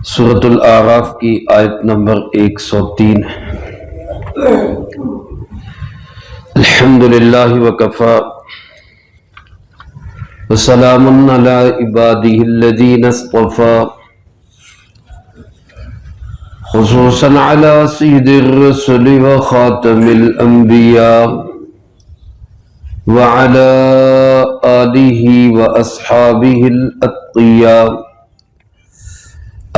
سورۃ الاعراف کی آیت نمبر 103 الحمدللہ وکفی وسلام علی عبادہ الذین اصطفی خصوصا علی سید الرسل وخاتم الانبیاء وعلى آلہ واصحابہ الاتقیاء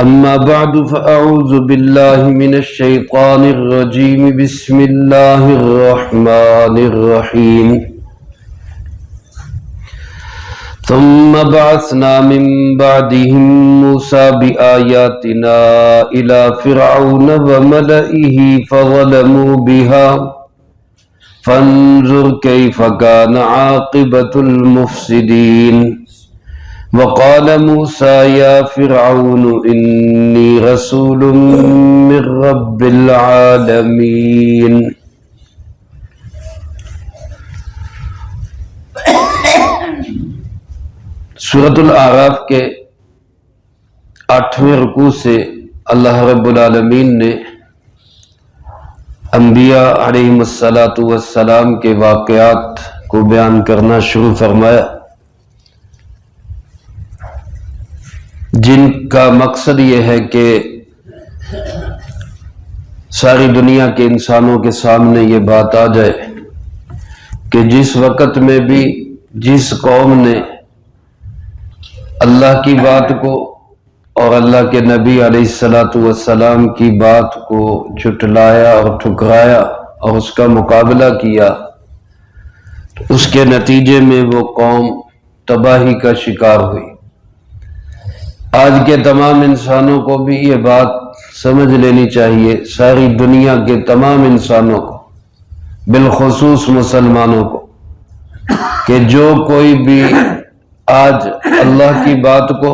اما بعد فاعوذ باللہ من الشیطان الرجیم بسم اللہ الرحمن الرحیم ثم بعثنا من بعدهم موسى بآياتنا إلى فرعون وملئه فظلموا بها فانظر كيف كان عاقبة المفسدين وقال موسى يا فرعون إني رسول من رب العالمين سورۃ الاعراف کے 8ویں رکوع سے اللہ رب العالمین نے انبیاء علیہم السلام کے واقعات کو بیان کرنا شروع فرمایا، جن کا مقصد یہ ہے کہ ساری دنیا کے انسانوں کے سامنے یہ بات آ جائے کہ جس وقت میں بھی جس قوم نے اللہ کی بات کو اور اللہ کے نبی علیہ السلام کی بات کو جھٹلایا اور ٹھکرایا اور اس کا مقابلہ کیا، اس کے نتیجے میں وہ قوم تباہی کا شکار ہوئی۔ آج کے تمام انسانوں کو بھی یہ بات سمجھ لینی چاہیے، ساری دنیا کے تمام انسانوں کو، بالخصوص مسلمانوں کو، کہ جو کوئی بھی آج اللہ کی بات کو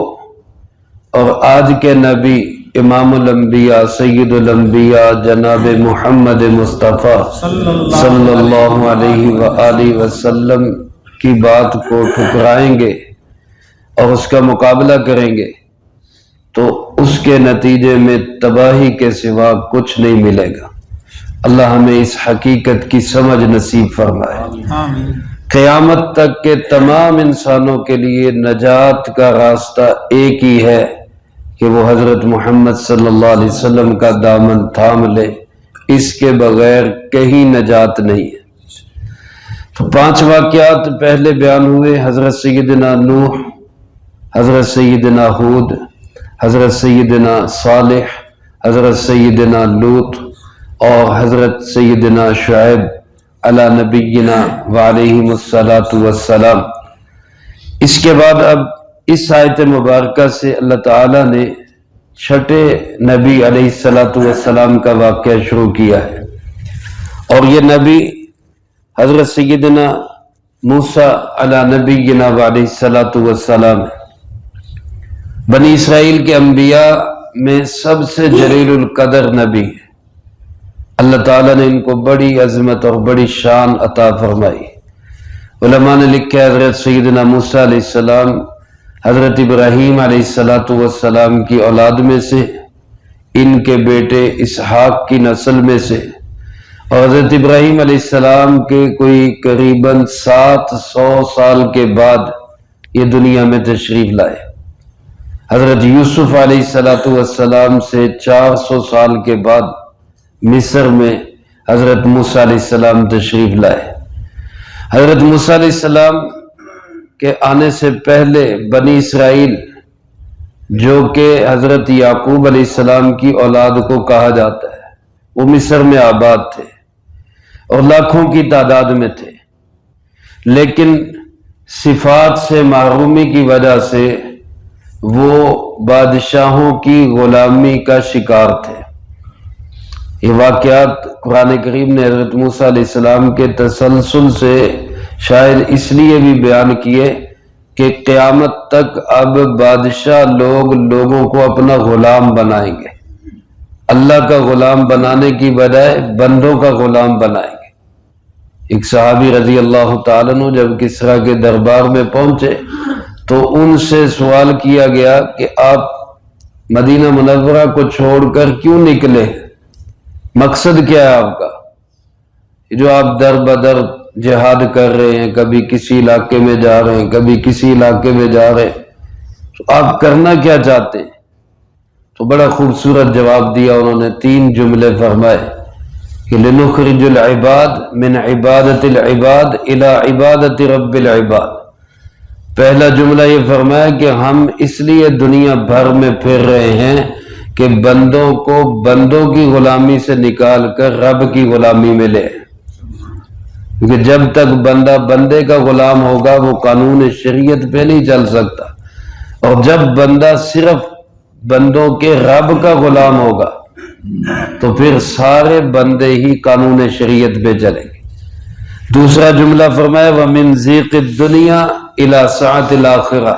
اور آج کے نبی امام الانبیاء سید الانبیاء جناب محمد مصطفیٰ صلی اللہ علیہ وآلہ وسلم کی بات کو ٹھکرائیں گے اور اس کا مقابلہ کریں گے تو اس کے نتیجے میں تباہی کے سوا کچھ نہیں ملے گا۔ اللہ ہمیں اس حقیقت کی سمجھ نصیب فرمائے۔ آمین۔ قیامت تک کے تمام انسانوں کے لیے نجات کا راستہ ایک ہی ہے کہ وہ حضرت محمد صلی اللہ علیہ وسلم کا دامن تھام لے، اس کے بغیر کہیں نجات نہیں ہے۔ تو 5 واقعات پہلے بیان ہوئے، حضرت سیدنا نوح، حضرت سیدنا ہود، حضرت سیدنا صالح، حضرت سیدنا لوط اور حضرت سیدنا شعیب علی نبینا وعلیہم السلام۔ اس کے بعد اب اس آیت مبارکہ سے اللہ تعالیٰ نے 6 نبی علیہ السلام کا واقعہ شروع کیا ہے، اور یہ نبی حضرت سیدنا موسیٰ علی نبینا وعلیہ السلام ہے۔ بنی اسرائیل کے انبیاء میں سب سے جلیل القدر نبی ہے، اللہ تعالیٰ نے ان کو بڑی عظمت اور بڑی شان عطا فرمائی۔ علماء نے لکھا حضرت سیدنا موسیٰ علیہ السلام حضرت ابراہیم علیہ السلام کی اولاد میں سے، ان کے بیٹے اسحاق کی نسل میں سے، اور حضرت ابراہیم علیہ السلام کے کوئی قریباً 700 سال کے بعد یہ دنیا میں تشریف لائے۔ حضرت یوسف علیہ السلام سے 400 سال کے بعد مصر میں حضرت موسیٰ علیہ السلام تشریف لائے۔ حضرت موسیٰ علیہ السلام کے آنے سے پہلے بنی اسرائیل، جو کہ حضرت یعقوب علیہ السلام کی اولاد کو کہا جاتا ہے، وہ مصر میں آباد تھے اور لاکھوں کی تعداد میں تھے، لیکن صفات سے محرومی کی وجہ سے وہ بادشاہوں کی غلامی کا شکار تھے۔ یہ واقعات قرآن کریم نے حضرت موسیٰ علیہ السلام کے تسلسل سے شاید اس لیے بھی بیان کیے کہ قیامت تک اب بادشاہ لوگوں کو اپنا غلام بنائیں گے، اللہ کا غلام بنانے کی بجائے بندوں کا غلام بنائیں گے۔ ایک صحابی رضی اللہ تعالیٰ عنہ جب کسریٰ کے دربار میں پہنچے تو ان سے سوال کیا گیا کہ آپ مدینہ منورہ کو چھوڑ کر کیوں نکلے؟ مقصد کیا ہے آپ کا؟ جو آپ در بدر جہاد کر رہے ہیں، کبھی کسی علاقے میں جا رہے ہیں، کبھی کسی علاقے میں جا رہے ہیں، تو آپ کرنا کیا چاہتے ہیں؟ تو بڑا خوبصورت جواب دیا انہوں نے، 3 جملے فرمائے کہ لنخرج العباد من عبادت العباد الى عبادت رب العباد۔ پہلا جملہ یہ فرمایا کہ ہم اس لیے دنیا بھر میں پھر رہے ہیں کہ بندوں کو بندوں کی غلامی سے نکال کر رب کی غلامی میں لے، کیونکہ جب تک بندہ بندے کا غلام ہوگا وہ قانون شریعت پہ نہیں چل سکتا، اور جب بندہ صرف بندوں کے رب کا غلام ہوگا تو پھر سارے بندے ہی قانون شریعت پہ چلیں گے۔ دوسرا جملہ فرمایا وَمِن ضِيقِ الدُّنْيَا إِلَى سَعَةِ الْآخِرَةِ،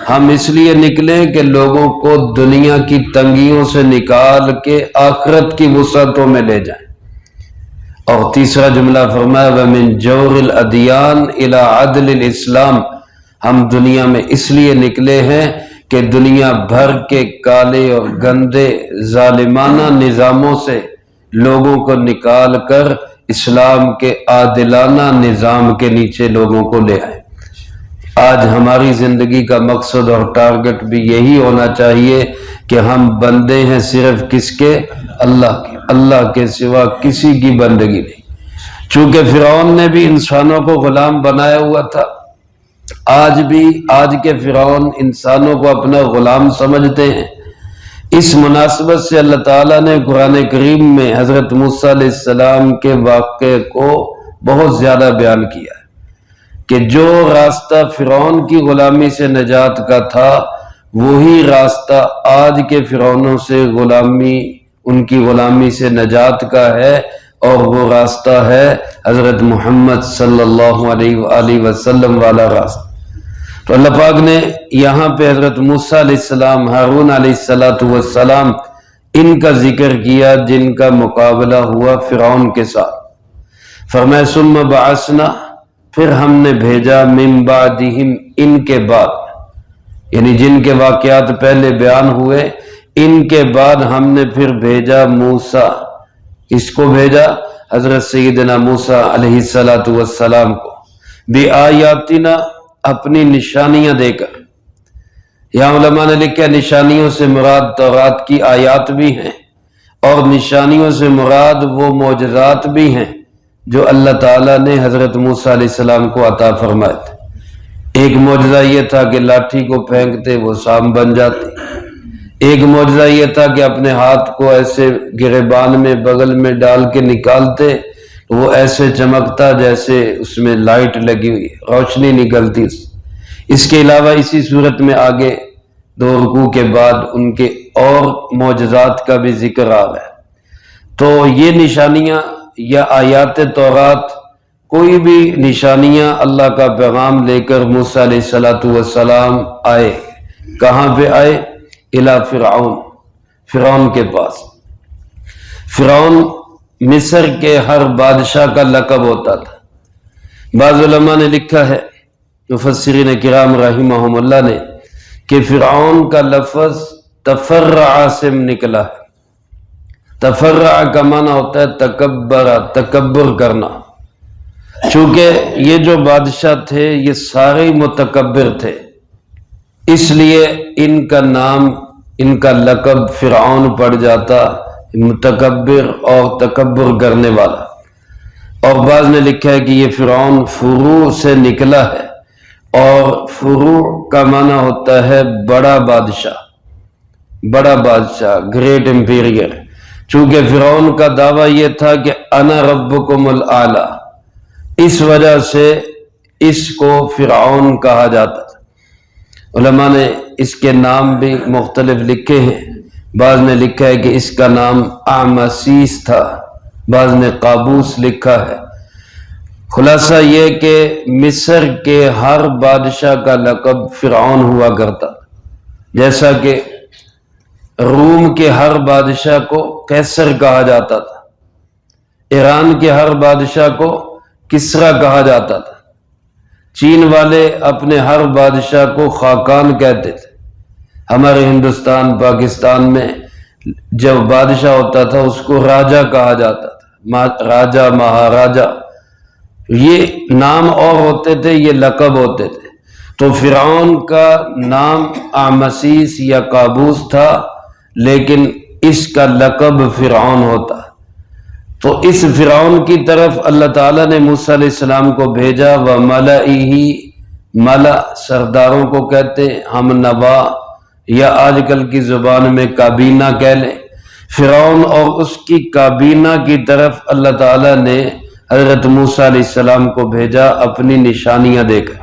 ہم اس لیے نکلیں کہ لوگوں کو دنیا کی تنگیوں سے نکال کے آخرت کی وسعتوں میں لے جائیں۔ اور تیسرا جملہ فرمایا وَمِن جَوْرِ الْأَدْيَانِ إِلَى عَدْلِ الْإِسْلَامِ، ہم دنیا میں اس لیے نکلے ہیں کہ دنیا بھر کے کالے اور گندے ظالمانہ نظاموں سے لوگوں کو نکال کر اسلام کے عادلانہ نظام کے نیچے لوگوں کو لے آئے۔ آج ہماری زندگی کا مقصد اور ٹارگٹ بھی یہی ہونا چاہیے کہ ہم بندے ہیں صرف کس کے؟ اللہ کے، اللہ کے سوا کسی کی بندگی نہیں۔ چونکہ فرعون نے بھی انسانوں کو غلام بنایا ہوا تھا، آج بھی آج کے فرعون انسانوں کو اپنا غلام سمجھتے ہیں۔ اس مناسبت سے اللہ تعالیٰ نے قرآن کریم میں حضرت موسیٰ علیہ السلام کے واقعے کو بہت زیادہ بیان کیا ہے کہ جو راستہ فرعون کی غلامی سے نجات کا تھا وہی راستہ آج کے فرعونوں سے ان کی غلامی سے نجات کا ہے، اور وہ راستہ ہے حضرت محمد صلی اللہ علیہ وآلہ وسلم والا راستہ۔ تو اللہ پاک نے یہاں پہ حضرت موسیٰ علیہ السلام، ہارون علیہ السلام ان کا ذکر کیا جن کا مقابلہ ہوا فرعون کے ساتھ۔ فرمایا ثم بعثنا، پھر ہم نے بھیجا من بعدہم، ان کے بعد، یعنی جن کے واقعات پہلے بیان ہوئے ان کے بعد ہم نے پھر بھیجا موسیٰ۔ اس کو بھیجا حضرت سیدنا موسیٰ علیہ السلام کو، بِآیاتنا، اپنی نشانیاں دے کر۔ یہاں علماء نے لکھا نشانیوں سے مراد تورات کی آیات بھی ہیں، اور نشانیوں سے مراد وہ معجزات بھی ہیں جو اللہ تعالیٰ نے حضرت موسیٰ علیہ السلام کو عطا فرمائے تھے۔ ایک معجزہ یہ تھا کہ لاٹھی کو پھینکتے وہ سام بن جاتی، ایک معجزہ یہ تھا کہ اپنے ہاتھ کو ایسے گریبان میں بغل میں ڈال کے نکالتے وہ ایسے چمکتا جیسے اس میں لائٹ لگی ہوئی، روشنی نکلتی۔ اس کے علاوہ اسی صورت میں آگے 2 رکوع کے بعد ان کے اور معجزات کا بھی ذکر آ رہا ہے۔ تو یہ نشانیاں یا آیات تورات، کوئی بھی نشانیاں اللہ کا پیغام لے کر موسیٰ علیہ السلام آئے، کہاں پہ آئے؟ الی فرعون کے پاس۔ فرعون مصر کے ہر بادشاہ کا لقب ہوتا تھا۔ بعض علماء نے لکھا ہے، مفسرین کرام رحمہم اللہ نے، کہ فرعون کا لفظ تفرع سے نکلا ہے۔ تفرع کا معنی ہوتا ہے تکبر کرنا۔ چونکہ یہ جو بادشاہ تھے یہ سارے متکبر تھے، اس لیے ان کا نام، ان کا لقب فرعون پڑ جاتا، متکبر اور تکبر کرنے والا۔ اور بعض نے لکھا ہے کہ یہ فرعون فروع سے نکلا ہے، اور فروع کا معنی ہوتا ہے بڑا بادشاہ، بڑا بادشاہ، گریٹ امپیریئر۔ چونکہ فرعون کا دعویٰ یہ تھا کہ انا ربکم الاعلی، اس وجہ سے اس کو فرعون کہا جاتا تھا۔ علماء نے اس کے نام بھی مختلف لکھے ہیں، بعض نے لکھا ہے کہ اس کا نام اعمسیس تھا، بعض نے قابوس لکھا ہے۔ خلاصہ یہ کہ مصر کے ہر بادشاہ کا لقب فرعون ہوا کرتا، جیسا کہ روم کے ہر بادشاہ کو قیصر کہا جاتا تھا، ایران کے ہر بادشاہ کو کسریٰ کہا جاتا تھا، چین والے اپنے ہر بادشاہ کو خاقان کہتے تھے، ہمارے ہندوستان پاکستان میں جب بادشاہ ہوتا تھا اس کو راجا کہا جاتا تھا، راجا مہاراجا، یہ نام اور ہوتے تھے، یہ لقب ہوتے تھے۔ تو فرعون کا نام آمسیس یا قابوس تھا، لیکن اس کا لقب فرعون ہوتا۔ تو اس فرعون کی طرف اللہ تعالیٰ نے موسیٰ علیہ السلام کو بھیجا، وَمَلَئِهِ، ملا سرداروں کو کہتے، ہم نوا یا آج کل کی زبان میں کابینہ کہہ لیں۔ فرعون اور اس کی کابینہ کی طرف اللہ تعالیٰ نے حضرت موسیٰ علیہ السلام کو بھیجا اپنی نشانیاں دے کر،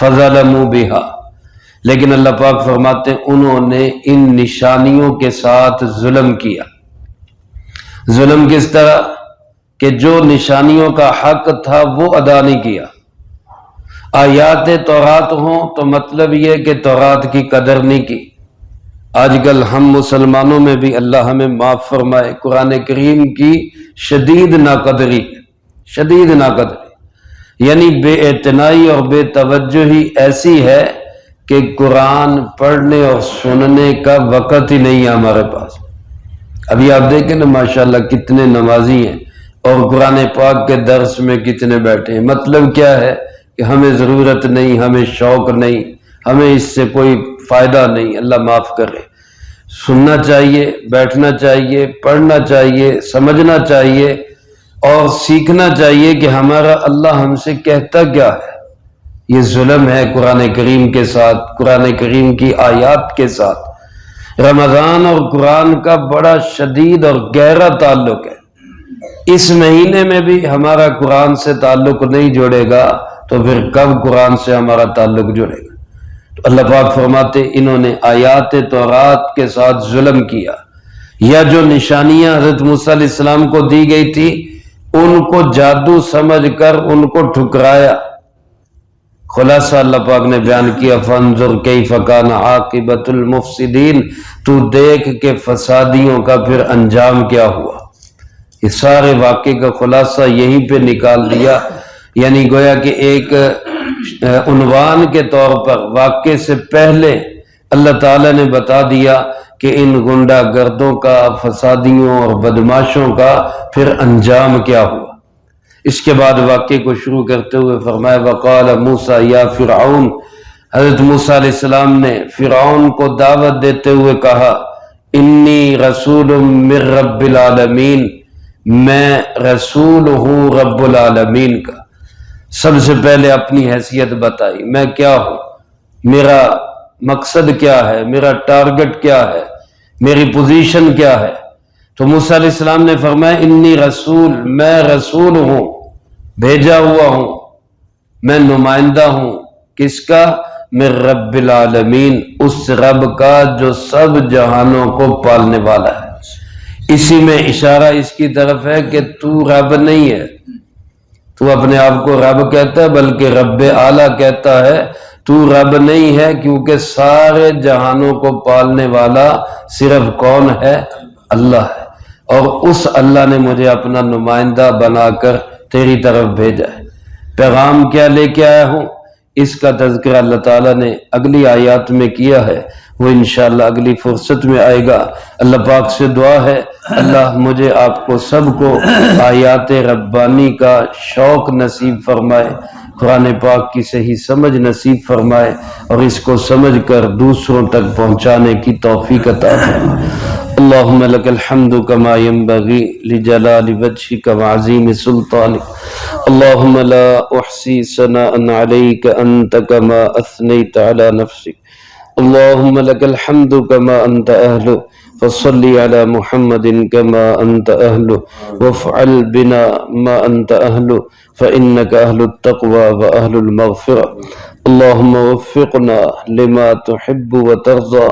فَظَلَمُوا بِهَا، لیکن اللہ پاک فرماتے ہیں انہوں نے ان نشانیوں کے ساتھ ظلم کیا۔ ظلم کس طرح کہ جو نشانیوں کا حق تھا وہ ادا نہیں کیا۔ آیات تورات ہوں تو مطلب یہ کہ تورات کی قدر نہیں کی۔ آج کل ہم مسلمانوں میں بھی اللہ ہمیں معاف فرمائے، قرآن کریم کی شدید ناقدری، شدید ناقدری، یعنی بے اعتنائی اور بے توجہی ایسی ہے کہ قرآن پڑھنے اور سننے کا وقت ہی نہیں ہے ہمارے پاس۔ ابھی آپ دیکھیں نا ماشاءاللہ کتنے نمازی ہیں اور قرآن پاک کے درس میں کتنے بیٹھے ہیں۔ مطلب کیا ہے کہ ہمیں ضرورت نہیں، ہمیں شوق نہیں، ہمیں اس سے کوئی فائدہ نہیں۔ اللہ معاف کرے۔ سننا چاہیے، بیٹھنا چاہیے، پڑھنا چاہیے، سمجھنا چاہیے اور سیکھنا چاہیے کہ ہمارا اللہ ہم سے کہتا کیا ہے۔ یہ ظلم ہے قرآن کریم کے ساتھ، قرآن کریم کی آیات کے ساتھ۔ رمضان اور قرآن کا بڑا شدید اور گہرا تعلق ہے۔ اس مہینے میں بھی ہمارا قرآن سے تعلق نہیں جوڑے گا تو پھر کب قرآن سے ہمارا تعلق جڑے گا؟ تو اللہ پاک فرماتے انہوں نے آیات تورات کے ساتھ ظلم کیا، یا جو نشانیاں حضرت موسیٰ علیہ السلام کو دی گئی تھی ان کو جادو سمجھ کر ان کو ٹھکرایا۔ خلاصہ اللہ پاک نے بیان کیا، فانظر کیف کان عاقبۃ المفسدین، تو دیکھ کہ فسادیوں کا پھر انجام کیا ہوا۔ یہ سارے واقعے کا خلاصہ یہیں پہ نکال دیا، یعنی گویا کہ ایک عنوان کے طور پر واقعے سے پہلے اللہ تعالیٰ نے بتا دیا کہ ان گنڈا گردوں کا، فسادیوں اور بدماشوں کا پھر انجام کیا ہوا۔ اس کے بعد واقعے کو شروع کرتے ہوئے فرمایا وقال موسیٰ یا فرعون، حضرت موسیٰ علیہ السلام نے فرعون کو دعوت دیتے ہوئے کہا انی رسول من رب العالمین، میں رسول ہوں رب العالمین کا۔ سب سے پہلے اپنی حیثیت بتائی، میں کیا ہوں، میرا مقصد کیا ہے، میرا ٹارگٹ کیا ہے، میری پوزیشن کیا ہے۔ تو موسیٰ علیہ السلام نے فرمایا انی رسول، میں رسول ہوں، بھیجا ہوا ہوں، میں نمائندہ ہوں، کس کا؟ من رب العالمین، اس رب کا جو سب جہانوں کو پالنے والا ہے۔ اسی میں اشارہ اس کی طرف ہے کہ تو رب نہیں ہے، تو اپنے آپ کو رب کہتا ہے بلکہ رب اعلیٰ کہتا ہے، تو رب نہیں ہے، کیونکہ سارے جہانوں کو پالنے والا صرف کون ہے؟ اللہ ہے، اور اس اللہ نے مجھے اپنا نمائندہ بنا کر تیری طرف بھیجا ہے۔ پیغام کیا لے کے آیا ہوں، اس کا تذکرہ اللہ تعالیٰ نے اگلی آیات میں کیا ہے، وہ انشاءاللہ اگلی فرصت میں آئے گا۔ اللہ پاک سے دعا ہے اللہ مجھے آپ کو سب کو آیات ربانی کا شوق نصیب فرمائے، قرآن پاک کی صحیح سمجھ نصیب فرمائے اور اس کو سمجھ کر دوسروں تک پہنچانے کی توفیق عطا فرمائے۔ اللہم لک الحمد کما ینبغی لجلال وجہک وعظیم سلطانک، اللہم لا احصی ثناء علیک انت کما اثنیت علی نفسک، اللہم لک الحمد کما انت اہلہ، فصلی علی محمد کما انت اہلہ، وافعل بنا ما انت اہلہ، فإنک اہل التقوی واہل المغفرہ، اللہم وفقنا لما تحب وترضى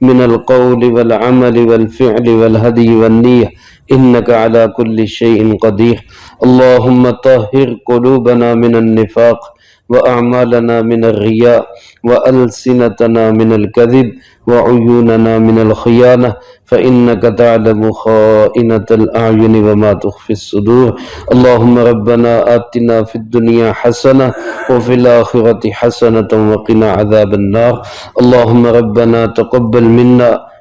من القول والعمل والفعل والهدي والنية إنك على كل شيء قدير، اللهم طهر قلوبنا من النفاق وأعمالنا من الرياء وألسنتنا من الكذب وعيوننا من الخيانة فإنك تعلم خائنة الأعين وما تخفي الصدور اللهم ربنا آتنا في الدنيا حسنة وفي الآخرة حسنة وقنا عذاب النار اللهم ربنا تقبل منا